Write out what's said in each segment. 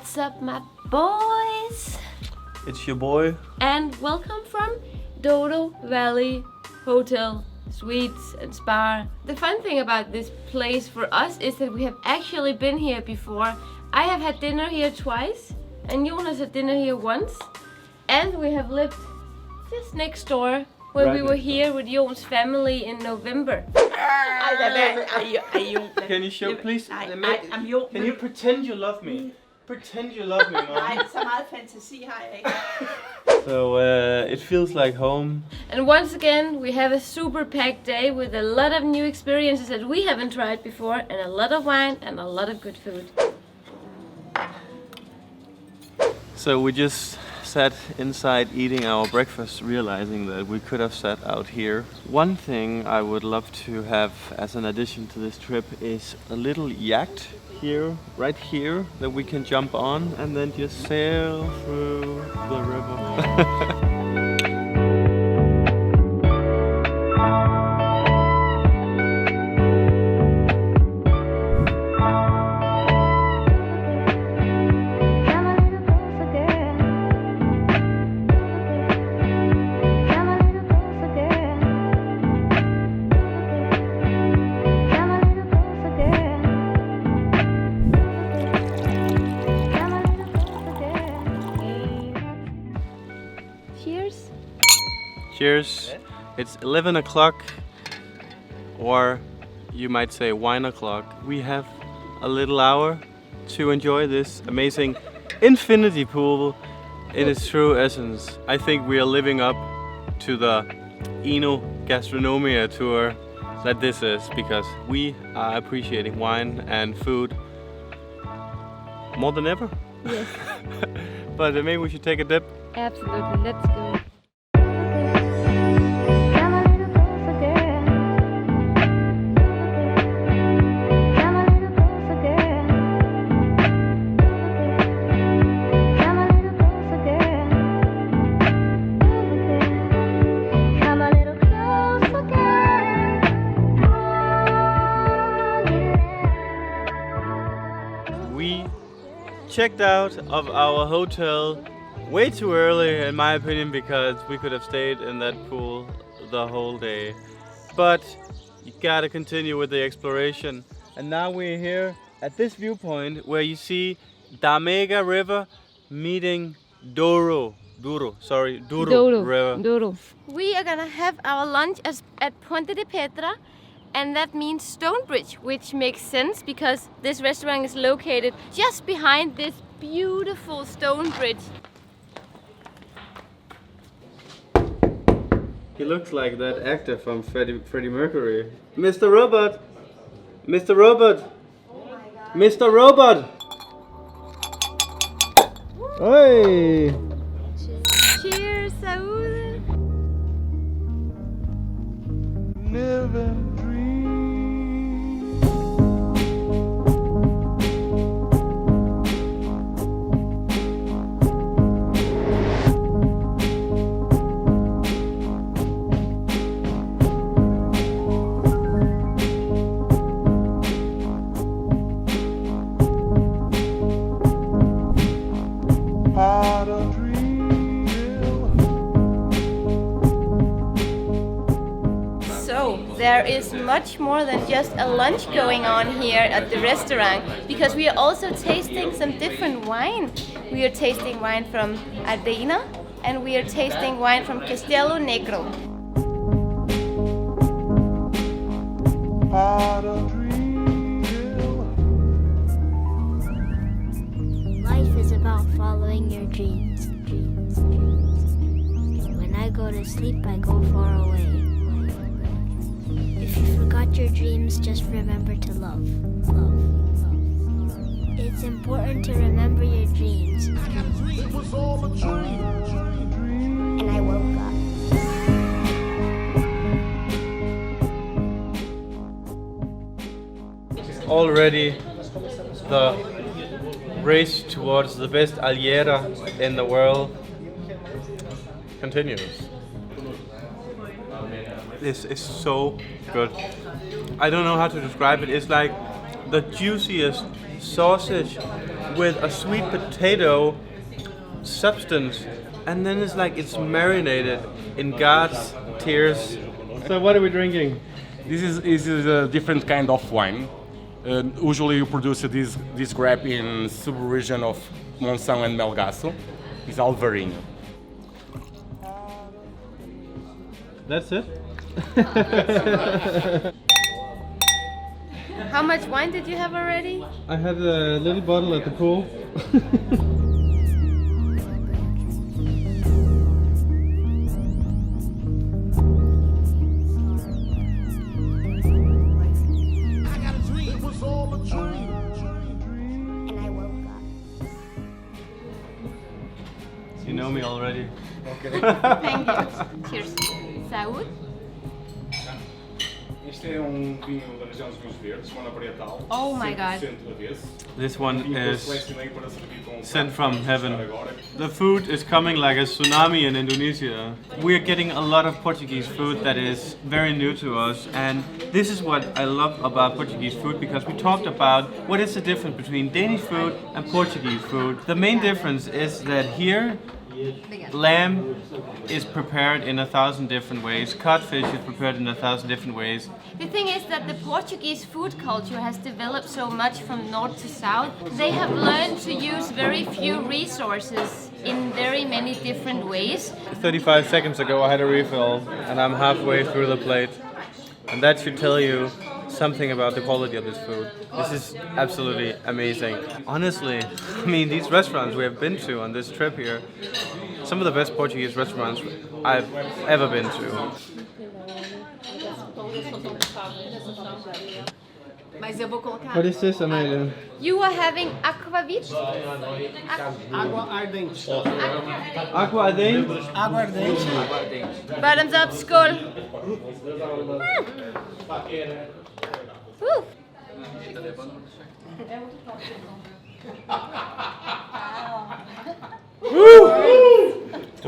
What's up, my boys? It's your boy. And welcome from Douro Valley Hotel, Suites and Spa. The fun thing about this place for us is that we have actually been here before. I have had dinner here twice, and Joen has had dinner here once. And we have lived just next door when we were here with Joen's family in November. Can you show, please? I'm Joen. Can you pretend you love me? Pretend you love me, Mom. Nej, så meget fantasi har jeg ikke. So it feels like home. And once again, we have a super packed day with a lot of new experiences that we haven't tried before, and a lot of wine and a lot of good food. So we just sat inside eating our breakfast, realizing that we could have sat out here. One thing I would love to have as an addition to this trip is a little yacht here, right here, that we can jump on and then just sail through the river. Cheers. Cheers. It's 11 o'clock, or you might say wine o'clock. We have a little hour to enjoy this amazing infinity pool in its true essence. I think we are living up to the Eno Gastronomia tour that this is, because we are appreciating wine and food more than ever. Yes. But maybe we should take a dip. Absolutely. Let's go. We checked out of our hotel way too early, in my opinion, because we could have stayed in that pool the whole day. But you gotta continue with the exploration. And now we're here at this viewpoint where you see Damega River meeting Douro River. Douro. We are gonna have our lunch at Ponte de Pedra, and that means Stonebridge, which makes sense because this restaurant is located just behind this beautiful stone bridge. He looks like that actor from Freddie Mercury. Mr. Robot! Mr. Robot! Mr. Robot! Oi! Cheers, Saúde! Never There is much more than just a lunch going on here at the restaurant, because we are also tasting some different wine. We are tasting wine from Ardena, and we are tasting wine from Castello Negro. Life is about following your dreams. When I go to sleep, I go far away. If you forgot your dreams, just remember to love. It's important to remember your dreams. It was all a dream. And I woke up. already the race towards the best aliera in the world continues. This is so good. I don't know how to describe it. It's like the juiciest sausage with a sweet potato substance, and then it's like it's marinated in God's tears. So what are we drinking? This is a different kind of wine. Usually you produce this grape in sub-region of Monção and Melgaço. It's Alvarinho. That's it? How much wine did you have already? I had a little bottle at the pool. It was all a dream. And I woke up. You know me already. Thank you. Cheers. Saúde. Este é vinho da região dos vinhos verdes, uma varietal. Oh my God. This one is sent from heaven. The food is coming like a tsunami in Indonesia. We're getting a lot of Portuguese food that is very new to us, and this is what I love about Portuguese food, because we talked about what is the difference between Danish food and Portuguese food. The main difference is that here lamb is prepared in 1,000 different ways. Codfish is prepared in 1,000 different ways. The thing is that the Portuguese food culture has developed so much from north to south. They have learned to use very few resources in very many different ways. 35 seconds ago I had a refill and I'm halfway through the plate. And that should tell you something about the quality of this food. This is absolutely amazing. Honestly, I mean, these restaurants we have been to on this trip here, some of the best Portuguese restaurants I've ever been to. What is this, Amalie? You are having Aqua with? Água ardente. Aqua ardente? Água ardente. Bottoms up, skål! Woo.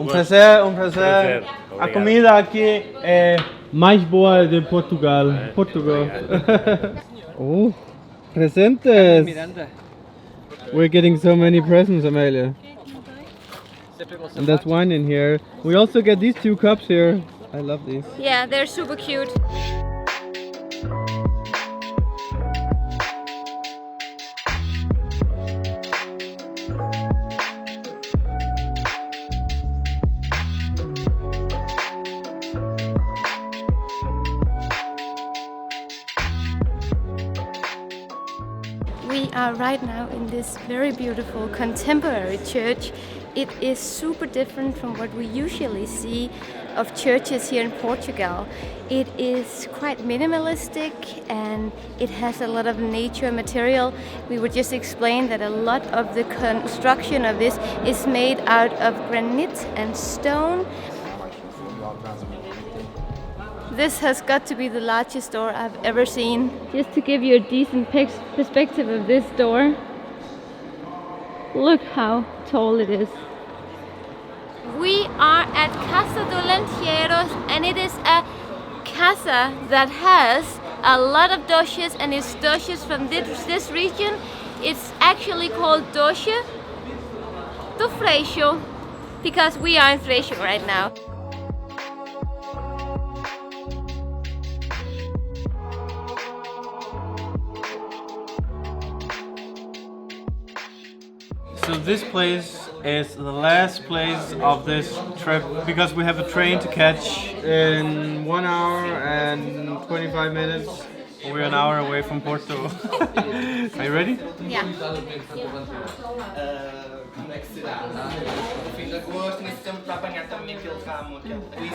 Prazer, prazer. A comida aqui é mais boa de Portugal. Portugal. Oh, presentes! We're getting so many presents, Amalie. And there's wine in here. We also get these 2 cups here. I love these. Yeah, they're super cute. We are right now in this very beautiful contemporary church. It is super different from what we usually see of churches here in Portugal. It is quite minimalistic and it has a lot of nature material. We would just explain that a lot of the construction of this is made out of granite and stone. This has got to be the largest door I've ever seen. Just to give you a decent perspective of this door, look how tall it is. We are at Casa dos Lencheiros, and it is a casa that has a lot of doces, and it's doces from this region. It's actually called doce do Freixo because we are in Freixo right now. So this place is the last place of this trip because we have a train to catch in 1 hour and 25 minutes. We're an hour away from Porto. Are you ready? Yeah.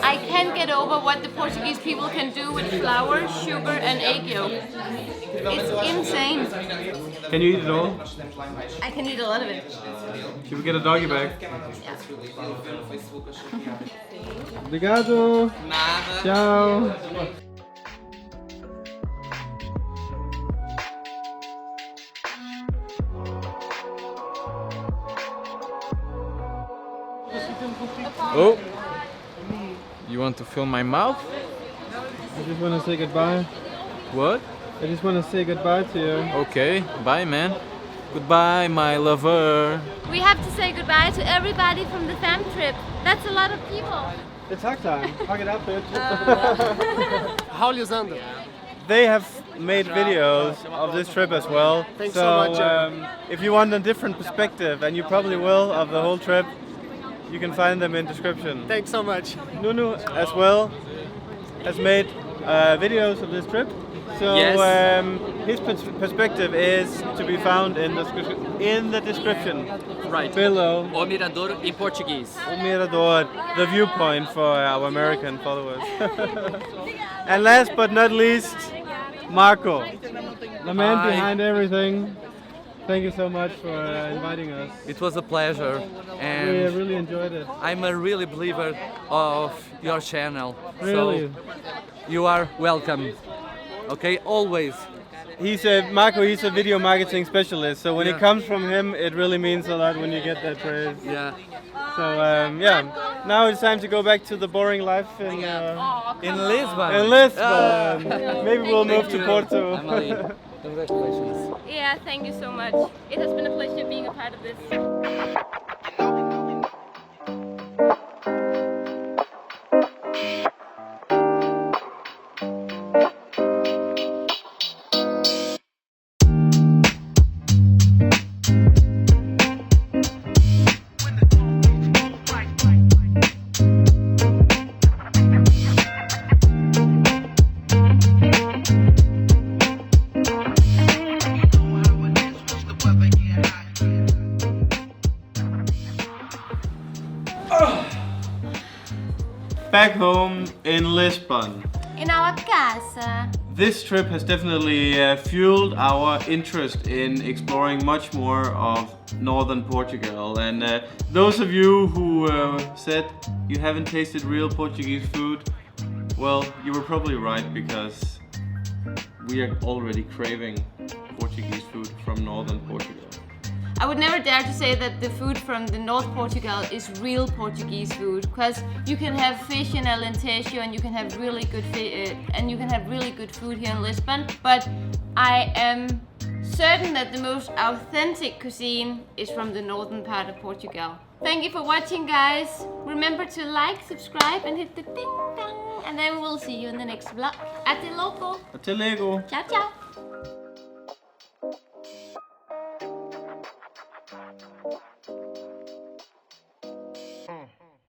I can't get over what the Portuguese people can do with flour, sugar and egg yolk. It's insane. Can you eat it all? I can eat a lot of it. Should we get a doggy bag? Yeah. Obrigado. Ciao. Oh, you want to film my mouth? I just want to say goodbye. What? I just want to say goodbye to you. Okay, bye man. Goodbye, my lover. We have to say goodbye to everybody from the fam trip. That's a lot of people. It's hug time. Hug it up, bitch. Raul Zander. They have made videos of this trip as well. Thanks so much. If you want a different perspective, and you probably will, of the whole trip, you can find them in description. Thanks so much. Nunu as well has made videos of this trip. So Yes. his perspective is to be found in the description Right. below. O Mirador in Portuguese. O Mirador, the viewpoint for our American followers. And last but not least, Marco, the man Hi. behind everything. Thank you so much for inviting us. It was a pleasure, We and really enjoyed it. I'm a really believer of your channel. Really. So you are welcome. Okay, always. He's a video marketing specialist, so when it comes from him, it really means a lot when you get that praise. Yeah. So now it's time to go back to the boring life in In Lisbon. Lisbon. Maybe we'll move Thank to you, Porto. Amalie. Congratulations. Yeah, thank you so much. It has been a pleasure being a part of this. Back home in Lisbon. In our casa. This trip has definitely fueled our interest in exploring much more of northern Portugal. And those of you who said you haven't tasted real Portuguese food, well, you were probably right, because we are already craving Portuguese food from northern Portugal. I would never dare to say that the food from the North Portugal is real Portuguese food, because you can have fish in Alentejo and you can have really good food here in Lisbon. But I am certain that the most authentic cuisine is from the northern part of Portugal. Thank you for watching, guys. Remember to like, subscribe, and hit the ding dong, and then we'll see you in the next vlog. Até logo. Até logo. Ciao, ciao.